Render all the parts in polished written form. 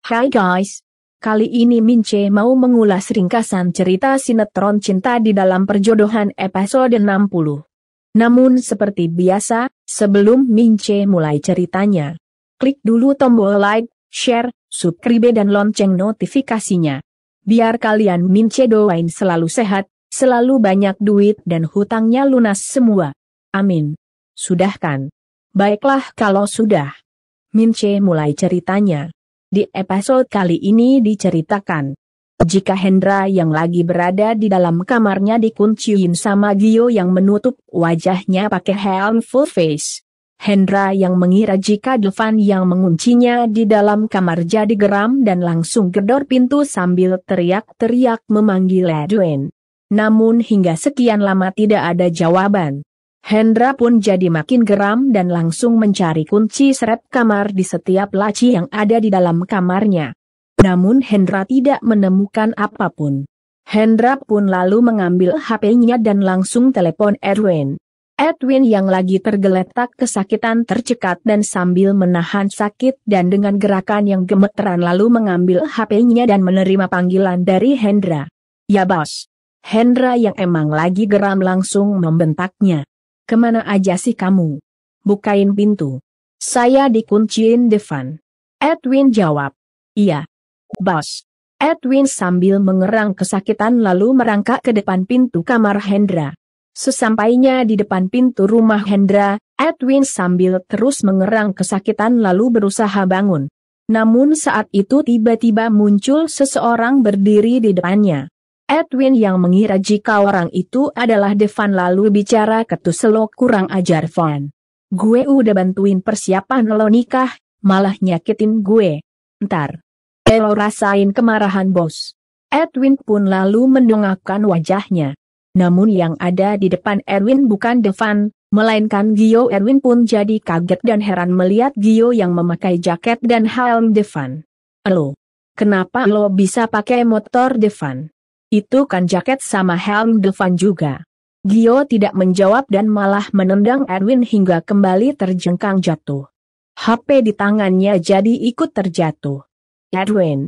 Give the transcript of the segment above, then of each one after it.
Hai guys, kali ini Mince mau mengulas ringkasan cerita sinetron Cinta di Dalam Perjodohan episode 60. Namun seperti biasa, sebelum Mince mulai ceritanya, klik dulu tombol like, share, subscribe dan lonceng notifikasinya. Biar kalian Mince doain selalu sehat, selalu banyak duit dan hutangnya lunas semua. Amin. Sudah kan? Baiklah kalau sudah. Mince mulai ceritanya. Di episode kali ini diceritakan, jika Hendra yang lagi berada di dalam kamarnya dikunciin sama Gio yang menutup wajahnya pakai helm full face. Hendra yang mengira jika Devan yang menguncinya di dalam kamar jadi geram dan langsung gedor pintu sambil teriak-teriak memanggil Edwin. Namun hingga sekian lama tidak ada jawaban. Hendra pun jadi makin geram dan langsung mencari kunci seret kamar di setiap laci yang ada di dalam kamarnya. Namun Hendra tidak menemukan apapun. Hendra pun lalu mengambil HP-nya dan langsung telepon Edwin. Edwin yang lagi tergeletak kesakitan tercekat dan sambil menahan sakit dan dengan gerakan yang gemeteran lalu mengambil HP-nya dan menerima panggilan dari Hendra. Ya bos. Hendra yang emang lagi geram langsung membentaknya. Kemana aja sih kamu? Bukain pintu. Saya dikunciin Devan. Edwin jawab. Iya. Bos. Edwin sambil mengerang kesakitan lalu merangkak ke depan pintu kamar Hendra. Sesampainya di depan pintu rumah Hendra, Edwin sambil terus mengerang kesakitan lalu berusaha bangun. Namun saat itu tiba-tiba muncul seseorang berdiri di depannya. Edwin yang mengira jika orang itu adalah Devan lalu bicara ketus lo kurang ajar Van. Gue udah bantuin persiapan lo nikah, malah nyakitin gue. Ntar. Lo rasain kemarahan bos. Edwin pun lalu mendongakkan wajahnya. Namun yang ada di depan Edwin bukan Devan, melainkan Gio. Edwin pun jadi kaget dan heran melihat Gio yang memakai jaket dan helm Devan. Lo, kenapa lo bisa pakai motor Devan? Itu kan jaket sama helm Devan juga. Gio tidak menjawab dan malah menendang Edwin hingga kembali terjengkang jatuh. HP di tangannya jadi ikut terjatuh. Edwin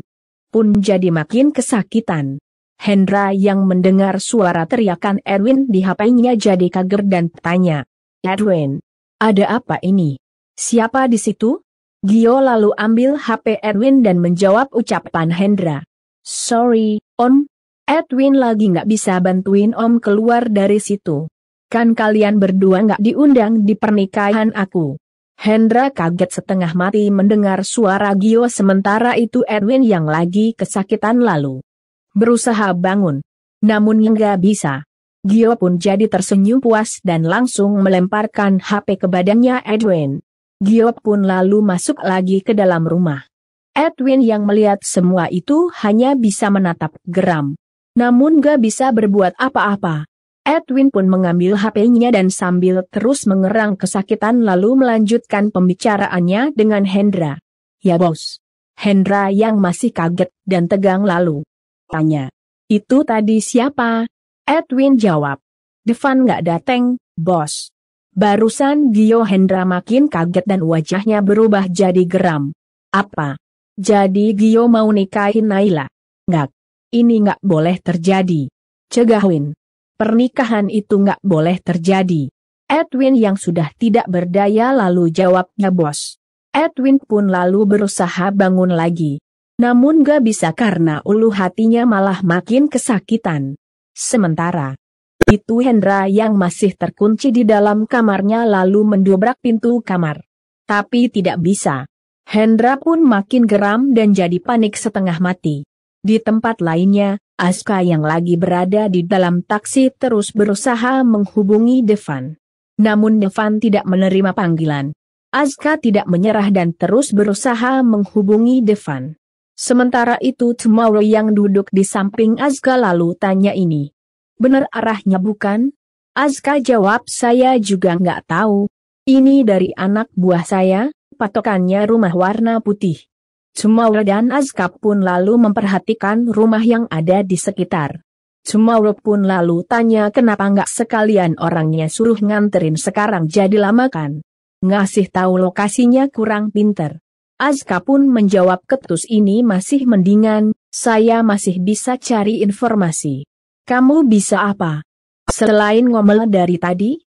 pun jadi makin kesakitan. Hendra yang mendengar suara teriakan Edwin di HP-nya jadi kaget dan tanya. Edwin, ada apa ini? Siapa di situ? Gio lalu ambil HP Edwin dan menjawab ucapan Hendra. Sorry, Om. Edwin lagi nggak bisa bantuin Om keluar dari situ. Kan kalian berdua nggak diundang di pernikahan aku. Hendra kaget setengah mati mendengar suara Gio sementara itu Edwin yang lagi kesakitan lalu berusaha bangun. Namun nggak bisa. Gio pun jadi tersenyum puas dan langsung melemparkan HP ke badannya Edwin. Gio pun lalu masuk lagi ke dalam rumah. Edwin yang melihat semua itu hanya bisa menatap geram. Namun gak bisa berbuat apa-apa. Edwin pun mengambil HP-nya dan sambil terus mengerang kesakitan lalu melanjutkan pembicaraannya dengan Hendra. Ya bos. Hendra yang masih kaget dan tegang lalu tanya. Itu tadi siapa? Edwin jawab. Devan gak dateng, bos. Barusan Gio. Hendra makin kaget dan wajahnya berubah jadi geram. Apa? Jadi Gio mau nikahin Naila? Nggak. Ini nggak boleh terjadi. Cegahin. Pernikahan itu nggak boleh terjadi. Edwin yang sudah tidak berdaya lalu jawabnya bos. Edwin pun lalu berusaha bangun lagi. Namun nggak bisa karena ulu hatinya malah makin kesakitan. Sementara itu Hendra yang masih terkunci di dalam kamarnya lalu mendobrak pintu kamar. Tapi tidak bisa. Hendra pun makin geram dan jadi panik setengah mati. Di tempat lainnya, Aska yang lagi berada di dalam taksi terus berusaha menghubungi Devan. Namun Devan tidak menerima panggilan. Aska tidak menyerah dan terus berusaha menghubungi Devan. Sementara itu Tomorrow yang duduk di samping Aska lalu tanya ini. Benar arahnya bukan? Aska jawab saya juga nggak tahu. Ini dari anak buah saya, patokannya rumah warna putih. Tomorrow dan Aska pun lalu memperhatikan rumah yang ada di sekitar. Tomorrow pun lalu tanya kenapa nggak sekalian orangnya suruh nganterin sekarang jadi lama kan? Ngasih tahu lokasinya kurang pinter. Azka pun menjawab, ketus ini masih mendingan, saya masih bisa cari informasi. Kamu bisa apa? Selain ngomel dari tadi?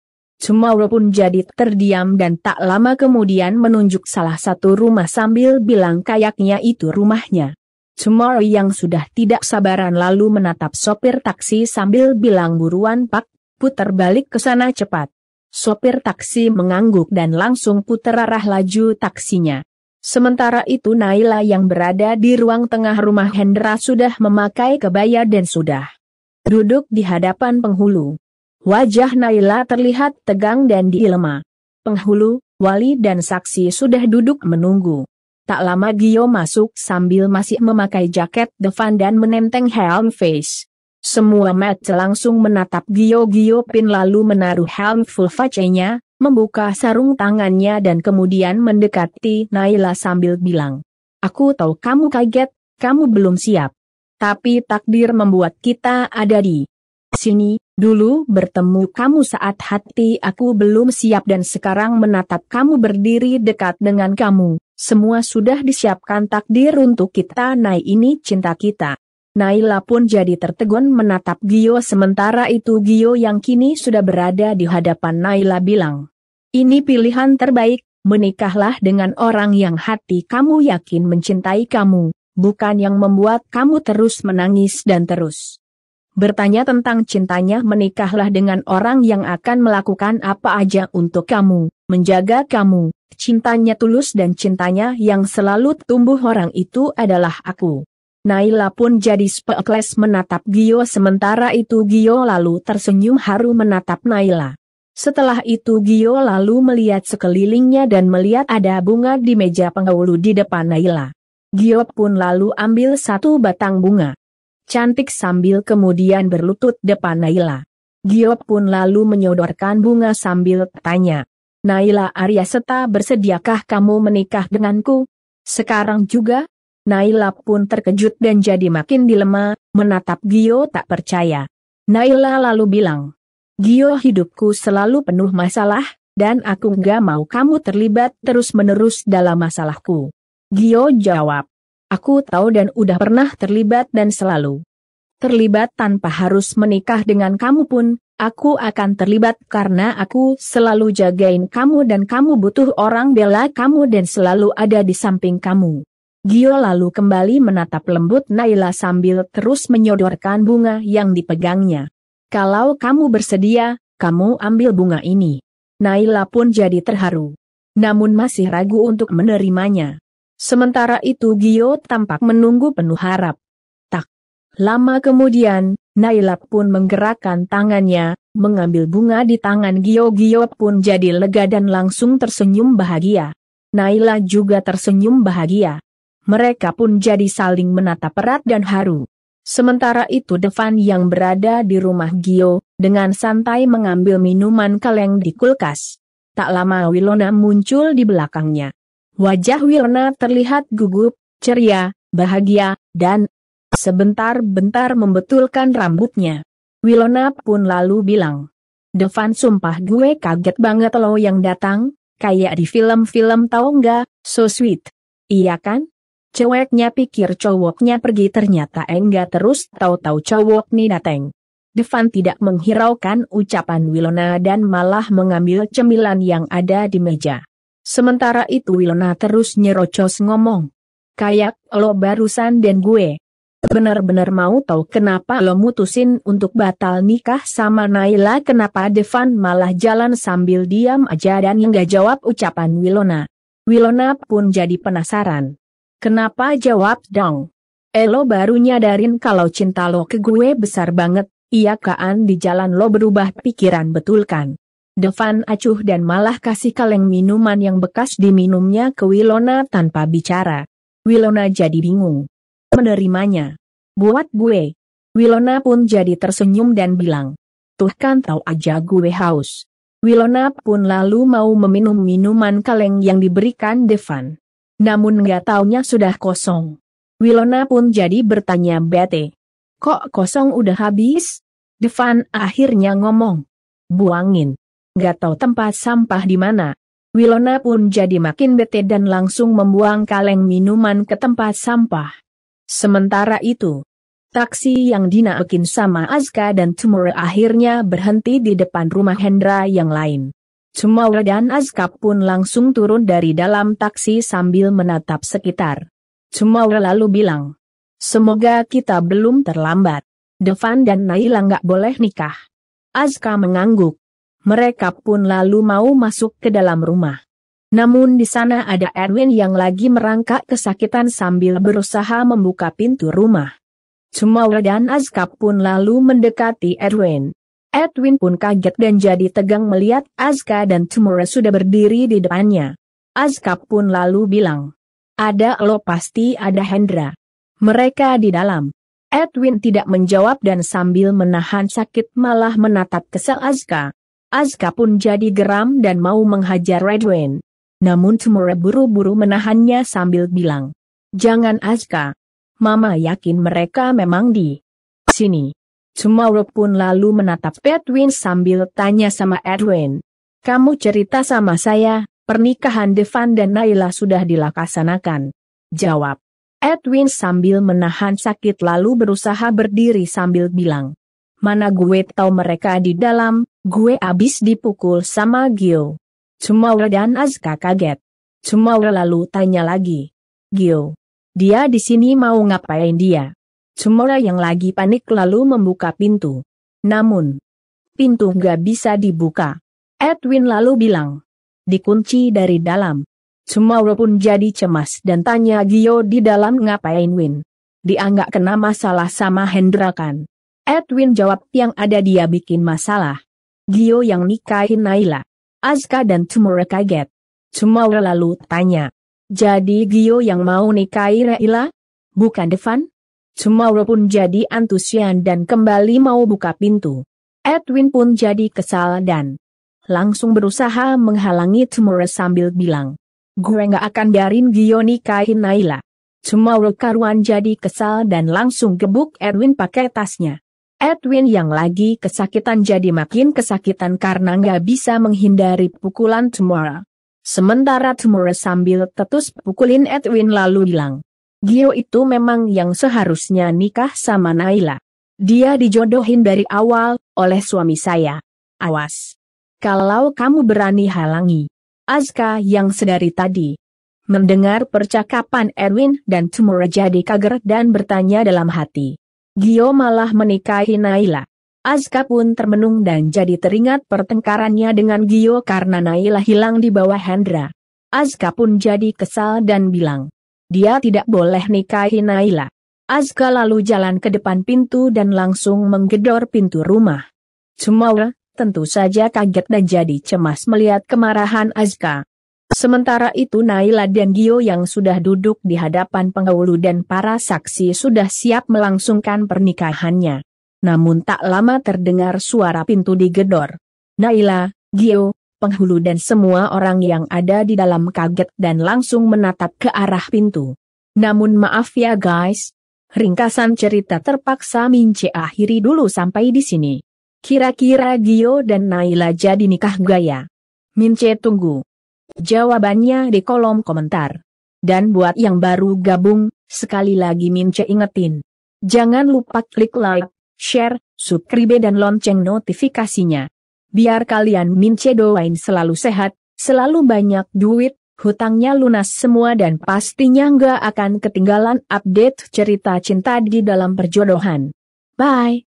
Cemoro pun jadi terdiam dan tak lama kemudian menunjuk salah satu rumah sambil bilang kayaknya itu rumahnya. Cemoro yang sudah tidak sabaran lalu menatap sopir taksi sambil bilang, buruan Pak, putar balik ke sana cepat. Sopir taksi mengangguk dan langsung putar arah laju taksinya. Sementara itu Naila yang berada di ruang tengah rumah Hendra sudah memakai kebaya dan sudah duduk di hadapan penghulu. Wajah Naila terlihat tegang dan dilema. Penghulu, wali dan saksi sudah duduk menunggu. Tak lama Gio masuk sambil masih memakai jaket depan dan menenteng helm face. Semua mata langsung menatap Gio Pin lalu menaruh helm full face-nya, membuka sarung tangannya dan kemudian mendekati Naila sambil bilang, aku tahu kamu kaget, kamu belum siap. Tapi takdir membuat kita ada di sini. Dulu bertemu kamu saat hati aku belum siap dan sekarang menatap kamu berdiri dekat dengan kamu. Semua sudah disiapkan takdir untuk kita. Nah ini cinta kita. Naila pun jadi tertegun menatap Gio. Sementara itu Gio yang kini sudah berada di hadapan Naila bilang, ini pilihan terbaik, menikahlah dengan orang yang hati kamu yakin mencintai kamu, bukan yang membuat kamu terus menangis dan terus bertanya tentang cintanya. Menikahlah dengan orang yang akan melakukan apa aja untuk kamu, menjaga kamu, cintanya tulus dan cintanya yang selalu tumbuh orang itu adalah aku. Naila pun jadi speechless menatap Gio. Sementara itu Gio lalu tersenyum haru menatap Naila. Setelah itu Gio lalu melihat sekelilingnya dan melihat ada bunga di meja penghulu di depan Naila. Gio pun lalu ambil satu batang bunga cantik sambil kemudian berlutut depan Naila. Gio pun lalu menyodorkan bunga sambil tanya, Naila Aryaseta, bersediakah kamu menikah denganku? Sekarang juga? Naila pun terkejut dan jadi makin dilema, menatap Gio tak percaya. Naila lalu bilang, Gio, hidupku selalu penuh masalah, dan aku nggak mau kamu terlibat terus-menerus dalam masalahku. Gio jawab, aku tahu dan udah pernah terlibat dan selalu terlibat tanpa harus menikah dengan kamu pun, aku akan terlibat karena aku selalu jagain kamu dan kamu butuh orang bela kamu dan selalu ada di samping kamu. Gio lalu kembali menatap lembut Naila sambil terus menyodorkan bunga yang dipegangnya. Kalau kamu bersedia, kamu ambil bunga ini. Naila pun jadi terharu. Namun masih ragu untuk menerimanya. Sementara itu Gio tampak menunggu penuh harap. Tak lama kemudian, Naila pun menggerakkan tangannya, mengambil bunga di tangan Gio. Gio pun jadi lega dan langsung tersenyum bahagia. Naila juga tersenyum bahagia. Mereka pun jadi saling menatap erat dan haru. Sementara itu Devan yang berada di rumah Gio, dengan santai mengambil minuman kaleng di kulkas. Tak lama Wilona muncul di belakangnya. Wajah Wilona terlihat gugup, ceria, bahagia, dan sebentar-bentar membetulkan rambutnya. Wilona pun lalu bilang, Devan, sumpah gue kaget banget lo yang datang, kayak di film-film tau nggak, so sweet. Iya kan? Ceweknya pikir cowoknya pergi ternyata enggak, terus tahu-tahu cowok nih dateng. Devan tidak menghiraukan ucapan Wilona dan malah mengambil cemilan yang ada di meja. Sementara itu Wilona terus nyerocos ngomong, kayak lo barusan dan gue bener-bener mau tahu kenapa lo mutusin untuk batal nikah sama Naila. Kenapa? Devan malah jalan sambil diam aja dan nggak jawab ucapan Wilona. Wilona pun jadi penasaran. Kenapa? Jawab dong. Lo baru nyadarin kalau cinta lo ke gue besar banget, iya kan? Di jalan lo berubah pikiran, betul kan? Devan acuh dan malah kasih kaleng minuman yang bekas diminumnya ke Wilona tanpa bicara. Wilona jadi bingung menerimanya. Buat gue. Wilona pun jadi tersenyum dan bilang, tuh kan tahu aja gue haus. Wilona pun lalu mau meminum minuman kaleng yang diberikan Devan. Namun nggak taunya sudah kosong. Wilona pun jadi bertanya bete. Kok kosong, udah habis? Devan akhirnya ngomong, buangin. Nggak tahu tempat sampah di mana. Wilona pun jadi makin bete dan langsung membuang kaleng minuman ke tempat sampah. Sementara itu, taksi yang dinaikin sama Azka dan Tumora akhirnya berhenti di depan rumah Hendra yang lain. Tumora dan Azka pun langsung turun dari dalam taksi sambil menatap sekitar. Tumora lalu bilang, "Semoga kita belum terlambat. Devan dan Naila nggak boleh nikah." Azka mengangguk. Mereka pun lalu mau masuk ke dalam rumah. Namun di sana ada Edwin yang lagi merangkak kesakitan sambil berusaha membuka pintu rumah. Tumora dan Azka pun lalu mendekati Edwin. Edwin pun kaget dan jadi tegang melihat Azka dan Tumora sudah berdiri di depannya. Azka pun lalu bilang, "Ada lo pasti ada Hendra. Mereka di dalam." Edwin tidak menjawab dan sambil menahan sakit malah menatap kesal Azka. Azka pun jadi geram dan mau menghajar Edwin. Namun Tumora buru-buru menahannya sambil bilang, "Jangan Azka. Mama yakin mereka memang di sini." Tumora pun lalu menatap Edwin sambil tanya sama Edwin, "Kamu cerita sama saya, pernikahan Devan dan Naila sudah dilaksanakan?" Jawab Edwin sambil menahan sakit lalu berusaha berdiri sambil bilang, "Mana gue tahu mereka di dalam, gue abis dipukul sama Gio." Tumora dan Azka kaget. Tumora lalu tanya lagi, "Gio, dia di sini mau ngapain dia?" Tumora yang lagi panik lalu membuka pintu. Namun, pintu nggak bisa dibuka. Edwin lalu bilang, "Dikunci dari dalam." Tumora pun jadi cemas dan tanya Gio di dalam ngapain Win. "Dia nggak kena masalah sama Hendra kan?" Edwin jawab, "Yang ada dia bikin masalah. Gio yang nikahin Naila." Azka dan Tumora kaget. Tumora lalu tanya, "Jadi Gio yang mau nikahi Naila? Bukan Devan?" Tumora pun jadi antusias dan kembali mau buka pintu. Edwin pun jadi kesal dan langsung berusaha menghalangi Tumora sambil bilang, "Gue nggak akan biarin Gio nikahin Naila." Tumora karuan jadi kesal dan langsung gebuk Edwin pakai tasnya. Edwin yang lagi kesakitan jadi makin kesakitan karena nggak bisa menghindari pukulan Tumora. Sementara Tumora sambil tetus pukulin Edwin lalu bilang, "Gio itu memang yang seharusnya nikah sama Naila. Dia dijodohin dari awal oleh suami saya. Awas kalau kamu berani halangi." Azka yang sedari tadi mendengar percakapan Edwin dan Tumora jadi kaget dan bertanya dalam hati, "Gio malah menikahi Naila." Azka pun termenung dan jadi teringat pertengkarannya dengan Gio karena Naila hilang di bawah Hendra. Azka pun jadi kesal dan bilang, "Dia tidak boleh nikahi Naila." Azka lalu jalan ke depan pintu dan langsung menggedor pintu rumah. Tumora tentu saja kaget dan jadi cemas melihat kemarahan Azka. Sementara itu Naila dan Gio yang sudah duduk di hadapan penghulu dan para saksi sudah siap melangsungkan pernikahannya. Namun tak lama terdengar suara pintu digedor. Naila, Gio, penghulu dan semua orang yang ada di dalam kaget dan langsung menatap ke arah pintu. Namun maaf ya guys, ringkasan cerita terpaksa Mince akhiri dulu sampai di sini. Kira-kira Gio dan Naila jadi nikah gaya? Mince tunggu jawabannya di kolom komentar. Dan buat yang baru gabung, sekali lagi Mince ingetin, jangan lupa klik like, share, subscribe dan lonceng notifikasinya. Biar kalian Mince doain selalu sehat, selalu banyak duit, hutangnya lunas semua dan pastinya nggak akan ketinggalan update cerita cinta di dalam perjodohan. Bye.